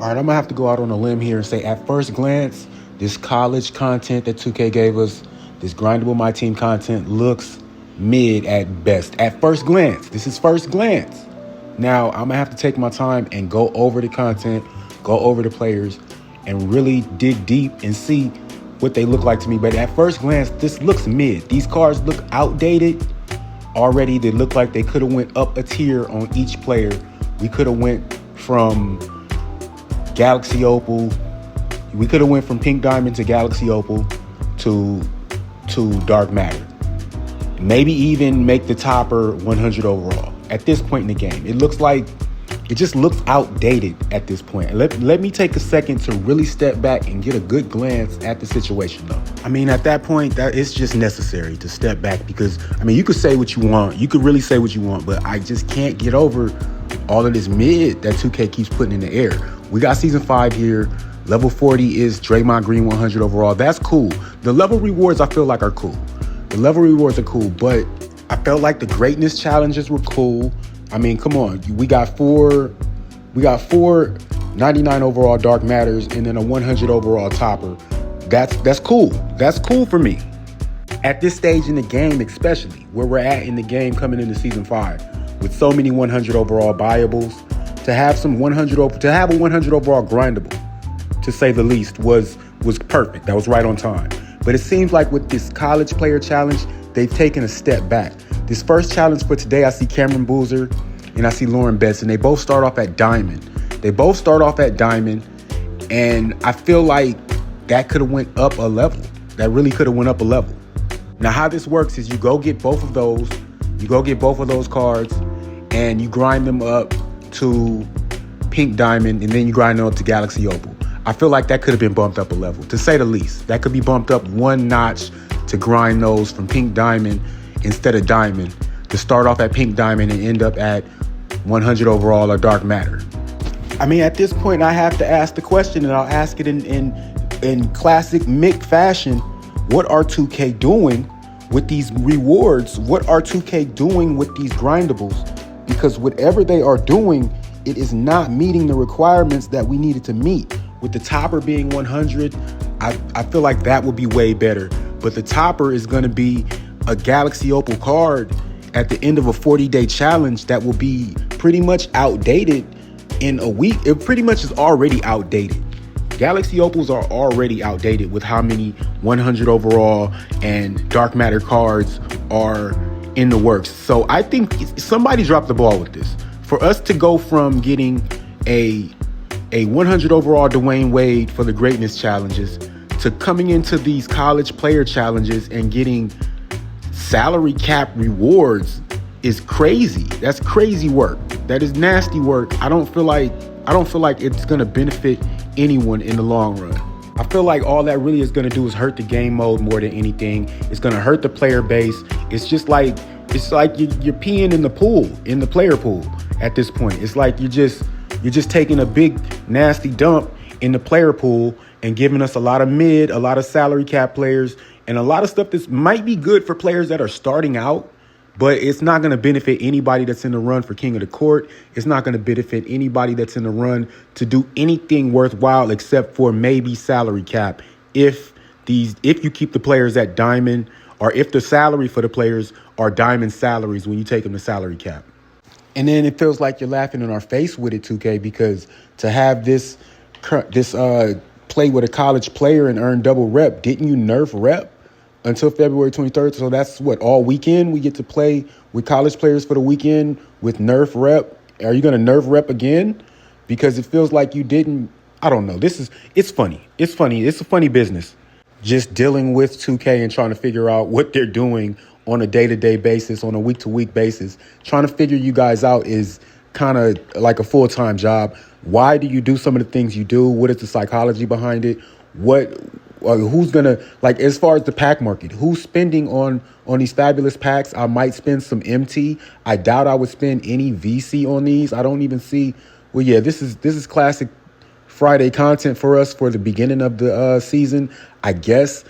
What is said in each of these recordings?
All right, I'm gonna have to go out on a limb here and say at first glance, this college content that 2K gave us, this grindable MyTeam content looks mid at best. At first glance, this is first glance. Now, I'm gonna have to take my time and go over the content, go over the players, and really dig deep and see what they look like to me. But at first glance, this looks mid. These cards look outdated already. They look like they could have went up a tier on each player. We could have went from Galaxy Opal. We could have went from Pink Diamond to Galaxy Opal to Dark Matter. Maybe even make the topper 100 overall. At this point in the game, it just looks outdated at this point. Let me take a second to really step back and get a good glance at the situation though. I mean, at that point, that it's just necessary to step back because, I mean, you could say what you want. You could really say what you want, but I just can't get over all of this mid that 2K keeps putting in the air. We got season 5 here. Level 40 is Draymond Green 100 overall. That's cool. The level rewards I feel like are cool. The level rewards are cool, but I felt like the greatness challenges were cool. I mean, come on. We got four 99 overall Dark Matters and then a 100 overall topper. That's cool. That's cool for me. At this stage in the game, especially where we're at in the game coming into season 5, with so many 100 overall buyables, to have a 100 overall grindable, to say the least, was perfect. That was right on time. But it seems like with this college player challenge, they've taken a step back. This first challenge for today, I see Cameron Boozer and I see Lauren Benson. They both start off at Diamond. And I feel like that could have went up a level. That really could have went up a level. Now, how this works is you go get both of those. You go get both of those cards and you grind them up to Pink Diamond, and then you grind them up to Galaxy Opal. I feel like that could have been bumped up a level, to say the least. That could be bumped up one notch to grind those from Pink Diamond instead of Diamond, to start off at Pink Diamond and end up at 100 overall or Dark Matter. I mean, at this point, I have to ask the question, and I'll ask it in classic Mick fashion. What are 2K doing with these rewards? What are 2K doing with these grindables? Because whatever they are doing, it is not meeting the requirements that we needed to meet. With the topper being 100, I feel like that would be way better. But the topper is going to be a Galaxy Opal card at the end of a 40-day challenge that will be pretty much outdated in a week. It pretty much is already outdated. Galaxy Opals are already outdated with how many 100 overall and Dark Matter cards are in the works. So I think somebody dropped the ball with this. For us to go from getting a 100 overall Dwayne Wade for the greatness challenges to coming into these college player challenges and getting salary cap rewards is crazy. That's crazy work. That is nasty work. I don't feel like it's going to benefit anyone in the long run. I feel like all that really is going to do is hurt the game mode more than anything. It's going to hurt the player base. It's like you're peeing in the pool, in the player pool at this point. It's like you're just taking a big nasty dump in the player pool and giving us a lot of mid, a lot of salary cap players, and a lot of stuff that might be good for players that are starting out, but it's not going to benefit anybody that's in the run for King of the Court. It's not going to benefit anybody that's in the run to do anything worthwhile except for maybe salary cap. If you keep the players at Diamond, or if the salary for the players are Diamond salaries when you take them to salary cap. And then it feels like you're laughing in our face with it, 2K, because to have this play with a college player and earn double rep, didn't you nerf rep until February 23rd? So that's what, all weekend we get to play with college players for the weekend with nerf rep. Are you going to nerf rep again? Because it feels like you didn't. I don't know. It's funny. It's funny. It's a funny business. Just dealing with 2K and trying to figure out what they're doing on a day-to-day basis, on a week-to-week basis. Trying to figure you guys out is kind of like a full-time job. Why do you do some of the things you do? What is the psychology behind it? Who's gonna, like, as far as the pack market, who's spending on these fabulous packs? I might spend some MT. I doubt I would spend any VC on these. I don't even see. Well, yeah, this is classic Friday content for us for the beginning of the season, I guess.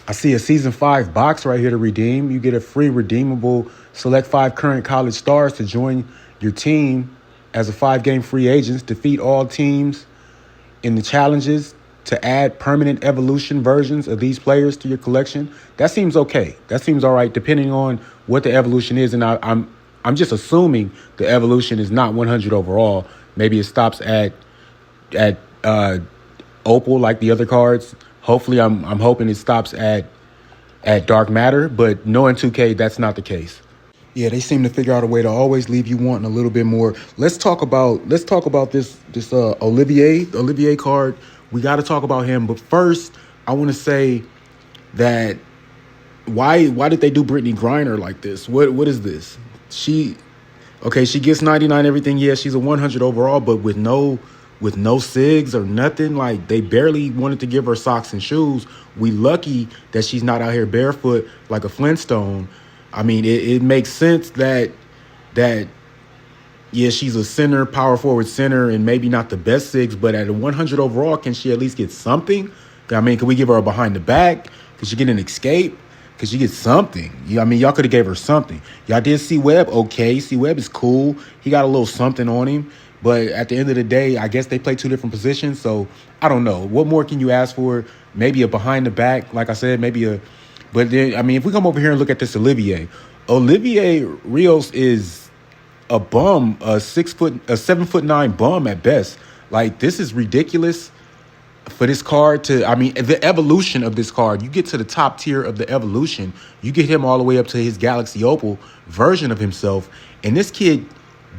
I see a season 5 box right here to redeem. You get a free redeemable select 5 current college stars to join your team as a 5-game free agents. Defeat all teams in the challenges to add permanent evolution versions of these players to your collection, that seems okay. That seems all right, depending on what the evolution is. And I'm just assuming the evolution is not 100 overall. Maybe it stops at opal like the other cards. Hopefully, I'm hoping it stops at dark matter. But knowing 2K, that's not the case. Yeah, they seem to figure out a way to always leave you wanting a little bit more. Let's talk about this Olivier card. We got to talk about him. But first, I want to say that why did they do Brittany Griner like this? What is this? She gets 99 everything. Yeah, she's a 100 overall, but with no SIGs or nothing. Like, they barely wanted to give her socks and shoes. We lucky that she's not out here barefoot like a Flintstone. I mean, it makes sense that yeah, she's a center, power forward center, and maybe not the best SIGs, but at a 100 overall, can she at least get something? I mean, can we give her a behind the back? Can she get an escape? Can she get something? Yeah, I mean, y'all could have gave her something. Y'all did C-Web, okay. C-Web is cool. He got a little something on him. But at the end of the day, I guess they play two different positions. So I don't know. What more can you ask for? Maybe a behind the back, like I said, but then, I mean, if we come over here and look at this Olivier Rios is a bum, a 7'9" bum at best. Like, this is ridiculous for this card to, I mean, the evolution of this card, you get to the top tier of the evolution, you get him all the way up to his Galaxy Opal version of himself. And this kid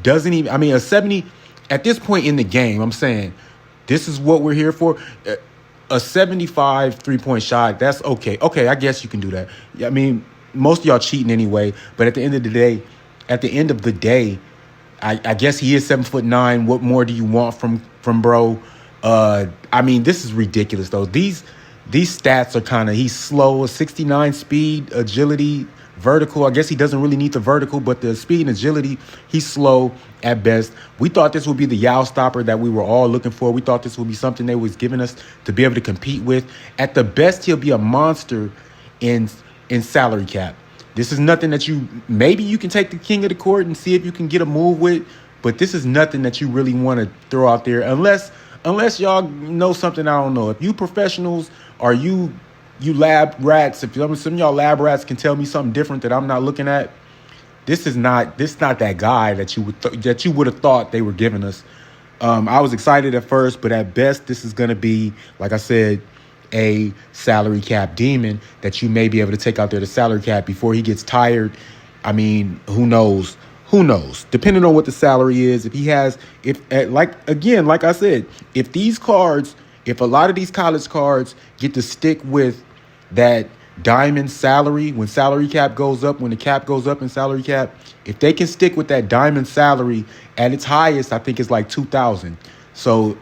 doesn't even, I mean, a 70, at this point in the game, I'm saying, this is what we're here for. A 75 3-point shot, that's okay. Okay, I guess you can do that. I mean, most of y'all cheating anyway, but at the end of the day, I guess he is 7'9". What more do you want from bro? I mean, this is ridiculous though. These stats are kind of, he's slow, 69 speed, agility, vertical. I guess he doesn't really need the vertical, but the speed and agility, he's slow at best. We thought this would be the Yao stopper that we were all looking for. We thought this would be something they was giving us to be able to compete with. At the best, he'll be a monster in salary cap. This is nothing that maybe you can take the king of the court and see if you can get a move with, but this is nothing that you really want to throw out there unless y'all know something I don't know. If you professionals or you lab rats, if some of y'all lab rats can tell me something different that I'm not looking at, this is not that guy that you would have thought they were giving us. I was excited at first, but at best, this is going to be, like I said, a salary cap demon that you may be able to take out there to salary cap before he gets tired. I mean, who knows? Depending on what the salary is, like I said, if a lot of these college cards get to stick with that diamond salary, when salary cap goes up, when the cap goes up in salary cap, if they can stick with that diamond salary at its highest, I think it's like 2,000. So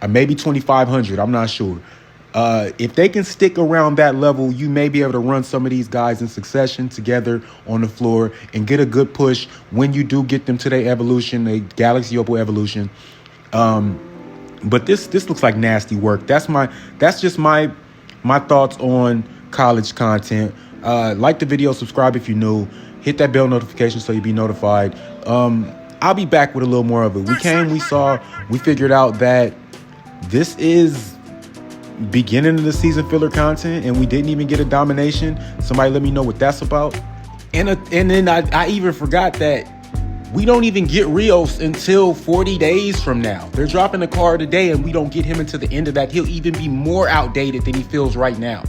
maybe 2,500. I'm not sure. If they can stick around that level, you may be able to run some of these guys in succession together on the floor and get a good push when you do get them to their evolution, the Galaxy Opal evolution. But this looks like nasty work. That's just my thoughts on college content. Like the video, subscribe if you're new, hit that bell notification so you'll be notified. I'll be back with a little more of it. We figured out that this is beginning of the season filler content, and we didn't even get a domination. Somebody let me know what that's about. And then I even forgot that we don't even get Rios until 40 days from now. They're dropping the card today, and we don't get him until the end of that. He'll even be more outdated than he feels right now.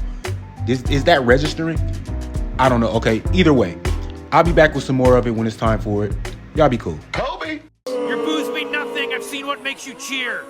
Is that registering? I don't know. Okay, either way, I'll be back with some more of it when it's time for it. Y'all be cool. Kobe! Your booze mean nothing. I've seen what makes you cheer.